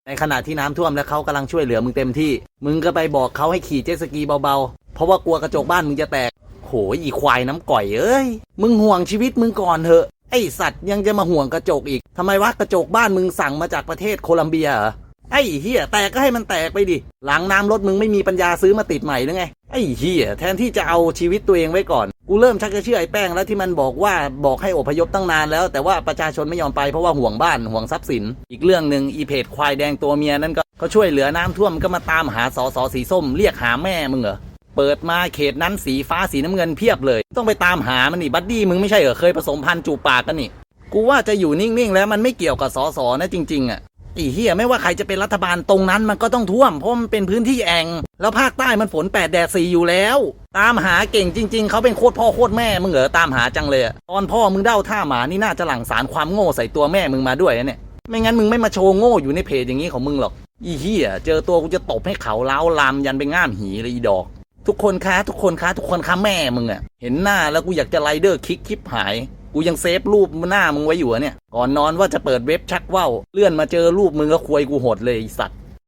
ในขณะที่น้ำท่วมแล้วเขากำลังช่วยเหลือมึงเต็มที่มึงก็ไปบอกเขาให้ขี่เจ็ตสกีเบาๆเพราะว่ากลัวกระจกบ้านมึงจะแตกโหยอีควายน้ำก่อยเอ้ยมึงห่วงชีวิตมึงก่อนเถอะไอสัตว์ยังจะมาห่วงกระจกอีกทำไมวะกระจกบ้านมึงสั่งมาจากประเทศโคลัมเบียเหรอไอ้เหี้ยแตกก็ให้มันแตกไปดิหลังน้ำรถมึงไม่มีปัญญาซื้อมาติดใหม่หรือไงไอ้เหี้ยแทนที่จะเอาชีวิตตัวเองไว้ก่อนกูเริ่มชักจะเชื่อไอ้แป้งแล้วที่มันบอกให้อพยพตั้งนานแล้วแต่ว่าประชาชนไม่ยอมไปเพราะว่าห่วงบ้านห่วงทรัพย์สินอีกเรื่องหนึ่งอีเพจควายแดงตัวเมียนั่นก็ช่วยเหลือน้ำท่วมก็มาตามหาสสสีส้มเรียกหาแม่มึงเหรอเปิดมาเขตนั้นสีฟ้าสีน้ำเงินเพียบเลยต้องไปตามหามันนี่บัดดี้มึงไม่ใช่เหรอเคยผสมพันธุ์จูบปากกันนี่กูว่าจะอยู่นิ่งๆแล้วมันไม่เกี่ยวกับสสนะจริงๆอ่ะไอ้เหี้ยไม่ว่าใครจะเป็นรัฐบาลตรงนั้นมันก็ต้องท่วมเพราะมันเป็นพื้นที่แอ่งแล้วภาคใต้มันฝน8 แดด 4อยู่แล้วตามหาเก่งจริงๆเขาเป็นโคตรพ่อโคตรแม่มึงเหรอตามหาจังเลยตอนพ่อมึงเด้าท่าหมานี่น่าจะหลั่งสารความโง่ใส่ตัวแม่มึงมาด้วยนะเนี่ยไม่งั้นมึงไม่มาโชว์โง่อยู่ในเพจอย่างนี้ของมึงหรอกอีเหี้ยเจอตัวกูจะตบให้เขาเล้าลามยันไปง่ามหีเลยอีดอกทุกคนคะแม่มึงอ่ะเห็นหน้าแล้วกูอยากจะไรเดอร์คิกคลิปหายกูยังเซฟรูปหน้ามึงไว้อยู่เนี่ยก่อนนอนว่าจะเปิดเว็บชักว่าวเลื่อนมาเจอรูปมึงแล้วควยกูหดเลยไอ้สัตว์